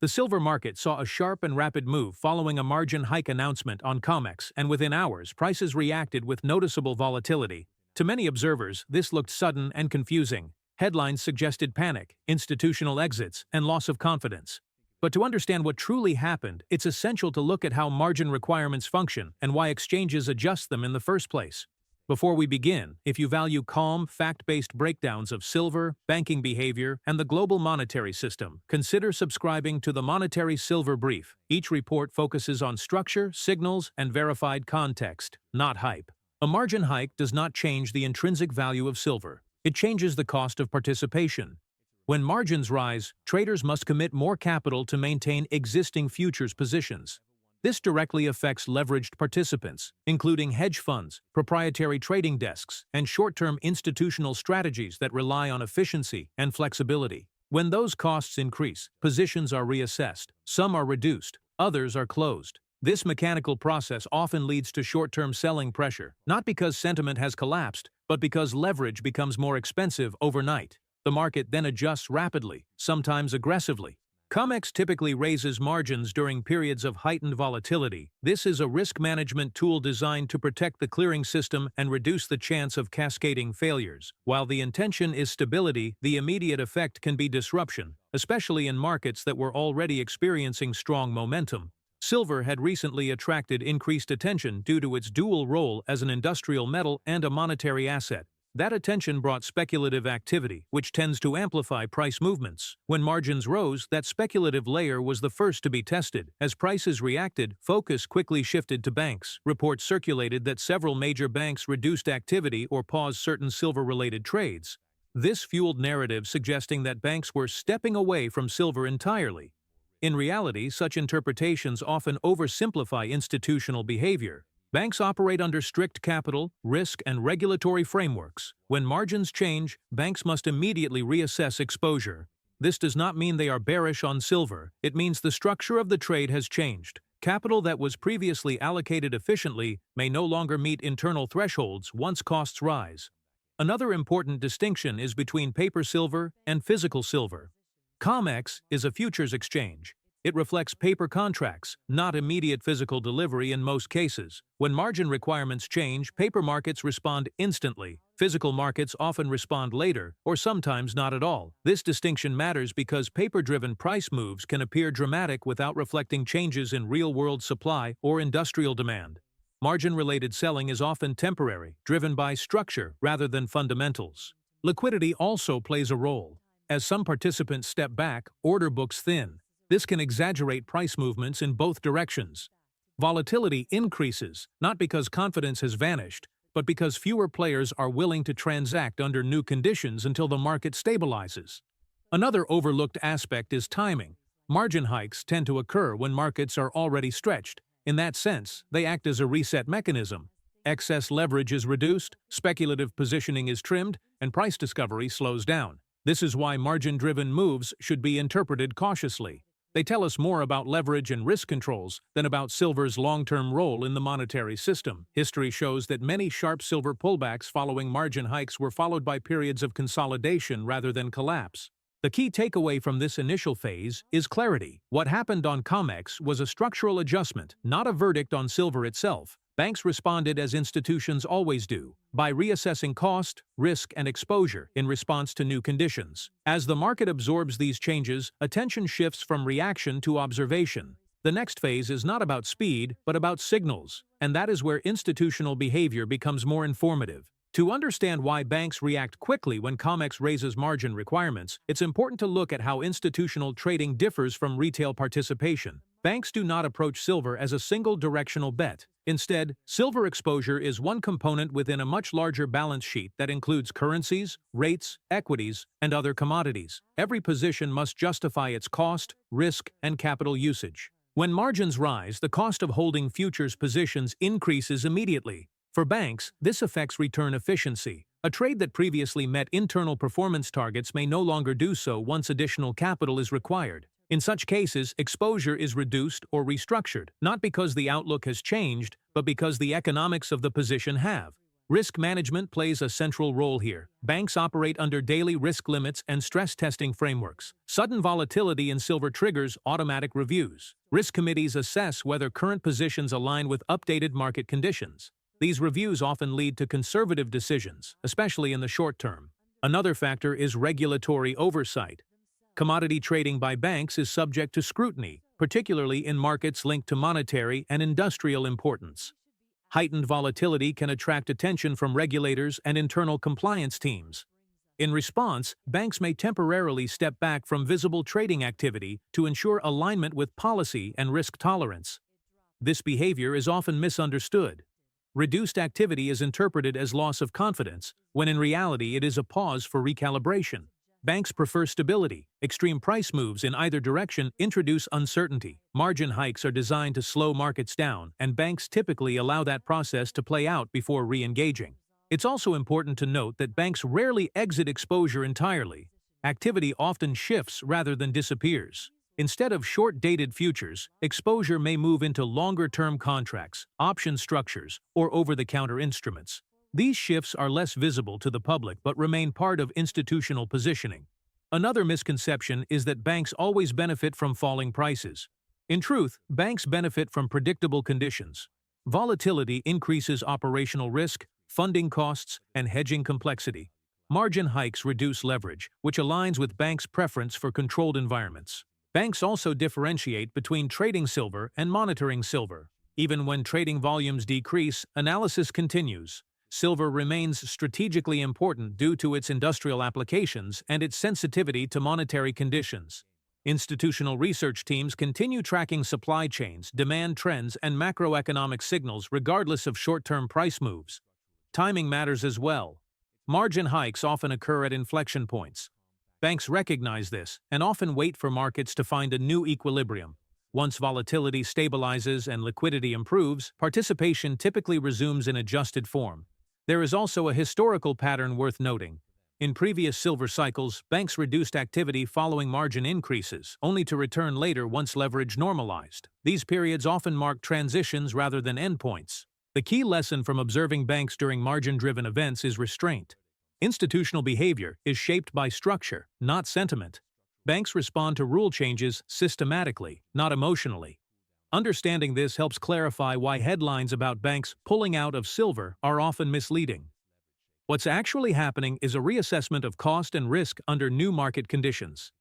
The silver market saw a sharp and rapid move following a margin hike announcement on Comex, and within hours, prices reacted with noticeable volatility. To many observers, this looked sudden and confusing. Headlines suggested panic, institutional exits, and loss of confidence. But to understand what truly happened, it's essential to look at how margin requirements function and why exchanges adjust them in the first place. Before we begin, if you value calm, fact-based breakdowns of silver, banking behavior, and the global monetary system, consider subscribing to the Monetary Silver Brief. Each report focuses on structure, signals, and verified context, not hype. A margin hike does not change the intrinsic value of silver. It changes the cost of participation. When margins rise, traders must commit more capital to maintain existing futures positions. This directly affects leveraged participants, including hedge funds, proprietary trading desks, and short-term institutional strategies that rely on efficiency and flexibility. When those costs increase, positions are reassessed, some are reduced, others are closed. This mechanical process often leads to short-term selling pressure, not because sentiment has collapsed, but because leverage becomes more expensive overnight. The market then adjusts rapidly, sometimes aggressively. Comex typically raises margins during periods of heightened volatility. This is a risk management tool designed to protect the clearing system and reduce the chance of cascading failures. While the intention is stability, the immediate effect can be disruption, especially in markets that were already experiencing strong momentum. Silver had recently attracted increased attention due to its dual role as an industrial metal and a monetary asset. That attention brought speculative activity, which tends to amplify price movements. When margins rose, that speculative layer was the first to be tested. As prices reacted, focus quickly shifted to banks. Reports circulated that several major banks reduced activity or paused certain silver-related trades. This fueled narratives suggesting that banks were stepping away from silver entirely. In reality, such interpretations often oversimplify institutional behavior. Banks operate under strict capital, risk, and regulatory frameworks. When margins change, banks must immediately reassess exposure. This does not mean they are bearish on silver. It means the structure of the trade has changed. Capital that was previously allocated efficiently may no longer meet internal thresholds once costs rise. Another important distinction is between paper silver and physical silver. Comex is a futures exchange. It reflects paper contracts, not immediate physical delivery in most cases. When margin requirements change, paper markets respond instantly. Physical markets often respond later, or sometimes not at all. This distinction matters because paper-driven price moves can appear dramatic without reflecting changes in real-world supply or industrial demand. Margin-related selling is often temporary, driven by structure rather than fundamentals. Liquidity also plays a role. As some participants step back, order books thin. This can exaggerate price movements in both directions. Volatility increases, not because confidence has vanished, but because fewer players are willing to transact under new conditions until the market stabilizes. Another overlooked aspect is timing. Margin hikes tend to occur when markets are already stretched. In that sense, they act as a reset mechanism. Excess leverage is reduced, speculative positioning is trimmed, and price discovery slows down. This is why margin-driven moves should be interpreted cautiously. They tell us more about leverage and risk controls than about silver's long-term role in the monetary system. History shows that many sharp silver pullbacks following margin hikes were followed by periods of consolidation rather than collapse. The key takeaway from this initial phase is clarity. What happened on Comex was a structural adjustment, not a verdict on silver itself. Banks responded as institutions always do, by reassessing cost, risk, and exposure in response to new conditions. As the market absorbs these changes, attention shifts from reaction to observation. The next phase is not about speed, but about signals, and that is where institutional behavior becomes more informative. To understand why banks react quickly when Comex raises margin requirements, it's important to look at how institutional trading differs from retail participation. Banks do not approach silver as a single directional bet. Instead, silver exposure is one component within a much larger balance sheet that includes currencies, rates, equities, and other commodities. Every position must justify its cost, risk, and capital usage. When margins rise, the cost of holding futures positions increases immediately. For banks, this affects return efficiency. A trade that previously met internal performance targets may no longer do so once additional capital is required. In such cases, exposure is reduced or restructured, not because the outlook has changed, but because the economics of the position have. Risk management plays a central role here. Banks operate under daily risk limits and stress testing frameworks. Sudden volatility in silver triggers automatic reviews. Risk committees assess whether current positions align with updated market conditions. These reviews often lead to conservative decisions, especially in the short term. Another factor is regulatory oversight. Commodity trading by banks is subject to scrutiny, particularly in markets linked to monetary and industrial importance. Heightened volatility can attract attention from regulators and internal compliance teams. In response, banks may temporarily step back from visible trading activity to ensure alignment with policy and risk tolerance. This behavior is often misunderstood. Reduced activity is interpreted as loss of confidence, when in reality it is a pause for recalibration. Banks prefer stability. Extreme price moves in either direction introduce uncertainty. Margin hikes are designed to slow markets down, and banks typically allow that process to play out before re-engaging. It's also important to note that banks rarely exit exposure entirely. Activity often shifts rather than disappears. Instead of short-dated futures, exposure may move into longer-term contracts, option structures, or over-the-counter instruments. These shifts are less visible to the public but remain part of institutional positioning. Another misconception is that banks always benefit from falling prices. In truth, banks benefit from predictable conditions. Volatility increases operational risk, funding costs, and hedging complexity. Margin hikes reduce leverage, which aligns with banks' preference for controlled environments. Banks also differentiate between trading silver and monitoring silver. Even when trading volumes decrease, analysis continues. Silver remains strategically important due to its industrial applications and its sensitivity to monetary conditions. Institutional research teams continue tracking supply chains, demand trends, and macroeconomic signals regardless of short-term price moves. Timing matters as well. Margin hikes often occur at inflection points. Banks recognize this and often wait for markets to find a new equilibrium. Once volatility stabilizes and liquidity improves, participation typically resumes in adjusted form. There is also a historical pattern worth noting. In previous silver cycles, banks reduced activity following margin increases, only to return later once leverage normalized. These periods often mark transitions rather than endpoints. The key lesson from observing banks during margin-driven events is restraint. Institutional behavior is shaped by structure, not sentiment. Banks respond to rule changes systematically, not emotionally. Understanding this helps clarify why headlines about banks pulling out of silver are often misleading. What's actually happening is a reassessment of cost and risk under new market conditions.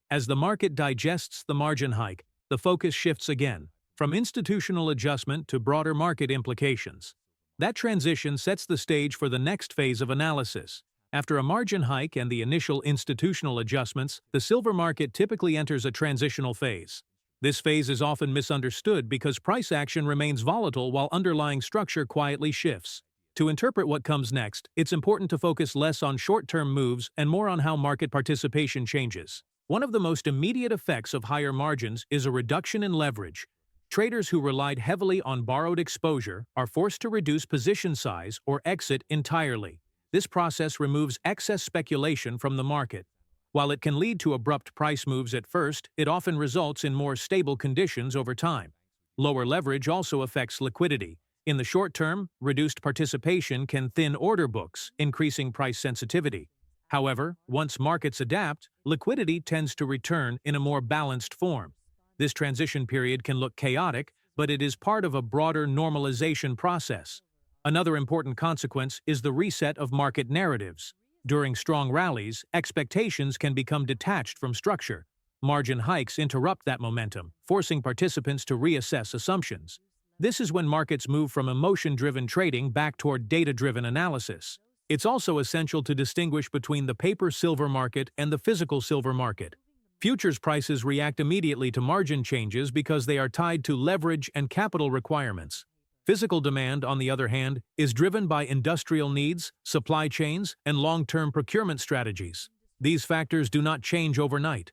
As the market digests the margin hike, the focus shifts again, from institutional adjustment to broader market implications. That transition sets the stage for the next phase of analysis. After a margin hike and the initial institutional adjustments, the silver market typically enters a transitional phase. This phase is often misunderstood because price action remains volatile while underlying structure quietly shifts. To interpret what comes next, it's important to focus less on short-term moves and more on how market participation changes. One of the most immediate effects of higher margins is a reduction in leverage. Traders who relied heavily on borrowed exposure are forced to reduce position size or exit entirely. This process removes excess speculation from the market. While it can lead to abrupt price moves at first, it often results in more stable conditions over time. Lower leverage also affects liquidity. In the short term, reduced participation can thin order books, increasing price sensitivity. However, once markets adapt, liquidity tends to return in a more balanced form. This transition period can look chaotic, but it is part of a broader normalization process. Another important consequence is the reset of market narratives. During strong rallies, expectations can become detached from structure. Margin hikes interrupt that momentum, forcing participants to reassess assumptions. This is when markets move from emotion-driven trading back toward data-driven analysis. It's also essential to distinguish between the paper silver market and the physical silver market. Futures prices react immediately to margin changes because they are tied to leverage and capital requirements. Physical demand, on the other hand, is driven by industrial needs, supply chains, and long-term procurement strategies. These factors do not change overnight.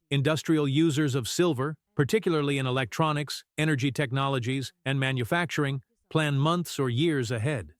Industrial users of silver, particularly in electronics, energy technologies, and manufacturing, plan months or years ahead.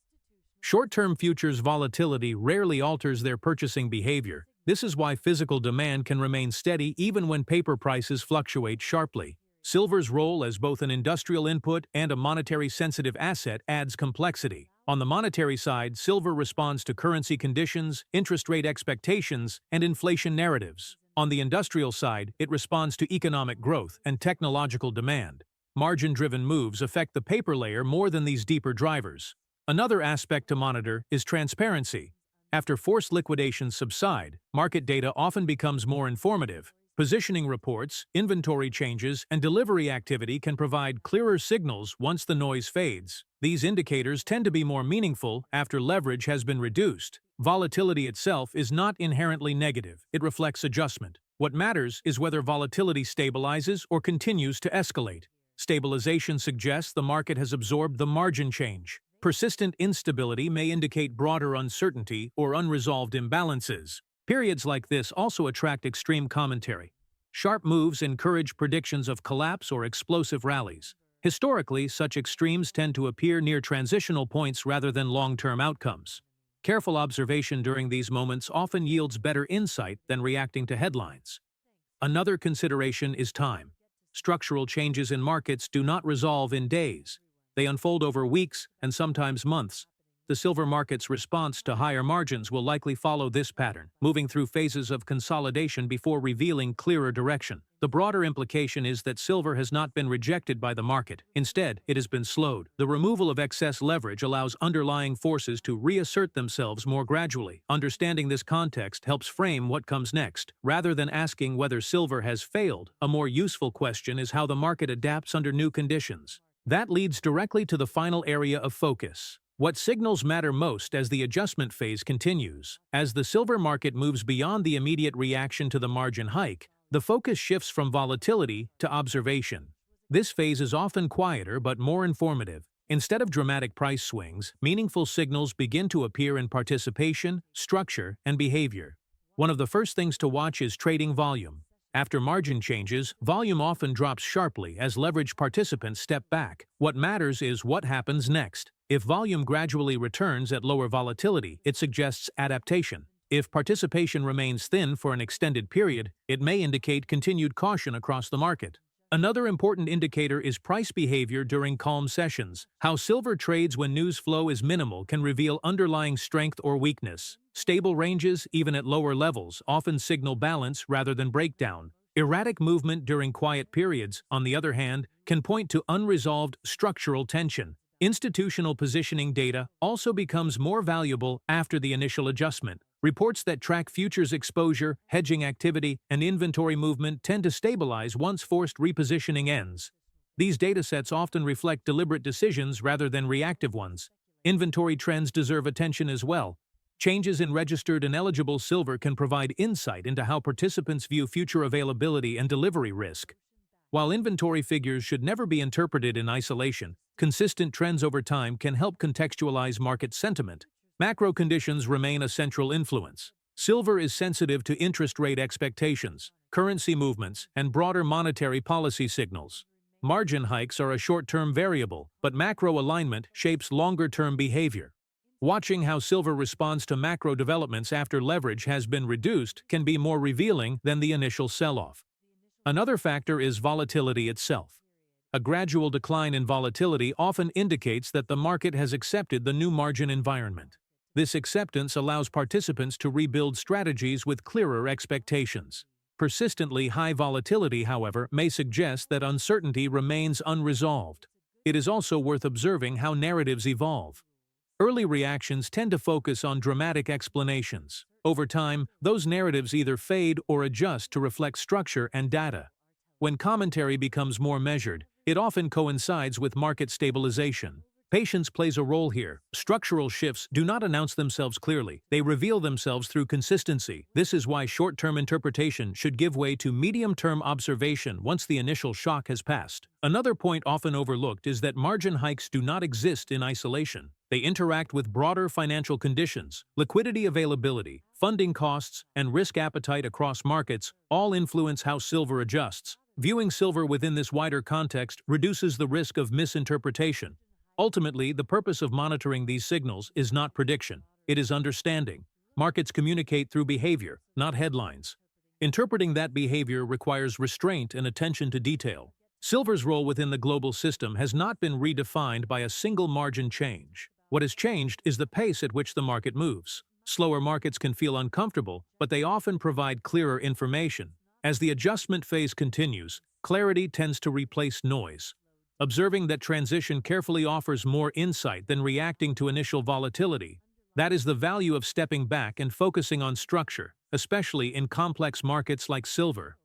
Short-term futures volatility rarely alters their purchasing behavior. This is why physical demand can remain steady even when paper prices fluctuate sharply. Silver's role as both an industrial input and a monetary-sensitive asset adds complexity. On the monetary side, silver responds to currency conditions, interest rate expectations, and inflation narratives. On the industrial side, it responds to economic growth and technological demand. Margin-driven moves affect the paper layer more than these deeper drivers. Another aspect to monitor is transparency. After forced liquidations subside, market data often becomes more informative. Positioning reports, inventory changes, and delivery activity can provide clearer signals once the noise fades. These indicators tend to be more meaningful after leverage has been reduced. Volatility itself is not inherently negative. It reflects adjustment. What matters is whether volatility stabilizes or continues to escalate. Stabilization suggests the market has absorbed the margin change. Persistent instability may indicate broader uncertainty or unresolved imbalances. Periods like this also attract extreme commentary. Sharp moves encourage predictions of collapse or explosive rallies. Historically, such extremes tend to appear near transitional points rather than long-term outcomes. Careful observation during these moments often yields better insight than reacting to headlines. Another consideration is time. Structural changes in markets do not resolve in days. They unfold over weeks and sometimes months. The silver market's response to higher margins will likely follow this pattern, moving through phases of consolidation before revealing clearer direction. The broader implication is that silver has not been rejected by the market. Instead, it has been slowed. The removal of excess leverage allows underlying forces to reassert themselves more gradually. Understanding this context helps frame what comes next. Rather than asking whether silver has failed, a more useful question is how the market adapts under new conditions. That leads directly to the final area of focus. What signals matter most as the adjustment phase continues? As the silver market moves beyond the immediate reaction to the margin hike, the focus shifts from volatility to observation. This phase is often quieter but more informative. Instead of dramatic price swings, meaningful signals begin to appear in participation, structure, and behavior. One of the first things to watch is trading volume. After margin changes, volume often drops sharply as leveraged participants step back. What matters is what happens next. If volume gradually returns at lower volatility, it suggests adaptation. If participation remains thin for an extended period, it may indicate continued caution across the market. Another important indicator is price behavior during calm sessions. How silver trades when news flow is minimal can reveal underlying strength or weakness. Stable ranges, even at lower levels, often signal balance rather than breakdown. Erratic movement during quiet periods, on the other hand, can point to unresolved structural tension. Institutional positioning data also becomes more valuable after the initial adjustment. Reports that track futures exposure, hedging activity, and inventory movement tend to stabilize once forced repositioning ends. These datasets often reflect deliberate decisions rather than reactive ones. Inventory trends deserve attention as well. Changes in registered and eligible silver can provide insight into how participants view future availability and delivery risk. While inventory figures should never be interpreted in isolation, consistent trends over time can help contextualize market sentiment. Macro conditions remain a central influence. Silver is sensitive to interest rate expectations, currency movements, and broader monetary policy signals. Margin hikes are a short-term variable, but macro alignment shapes longer-term behavior. Watching how silver responds to macro developments after leverage has been reduced can be more revealing than the initial sell-off. Another factor is volatility itself. A gradual decline in volatility often indicates that the market has accepted the new margin environment. This acceptance allows participants to rebuild strategies with clearer expectations. Persistently high volatility, however, may suggest that uncertainty remains unresolved. It is also worth observing how narratives evolve. Early reactions tend to focus on dramatic explanations. Over time, those narratives either fade or adjust to reflect structure and data. When commentary becomes more measured, it often coincides with market stabilization. Patience plays a role here. Structural shifts do not announce themselves clearly. They reveal themselves through consistency. This is why short-term interpretation should give way to medium-term observation once the initial shock has passed. Another point often overlooked is that margin hikes do not exist in isolation. They interact with broader financial conditions. Liquidity availability, funding costs, and risk appetite across markets all influence how silver adjusts. Viewing silver within this wider context reduces the risk of misinterpretation. Ultimately, the purpose of monitoring these signals is not prediction. It is understanding. Markets communicate through behavior, not headlines. Interpreting that behavior requires restraint and attention to detail. Silver's role within the global system has not been redefined by a single margin change. What has changed is the pace at which the market moves. Slower markets can feel uncomfortable, but they often provide clearer information. As the adjustment phase continues, clarity tends to replace noise. Observing that transition carefully offers more insight than reacting to initial volatility. That is the value of stepping back and focusing on structure, especially in complex markets like silver.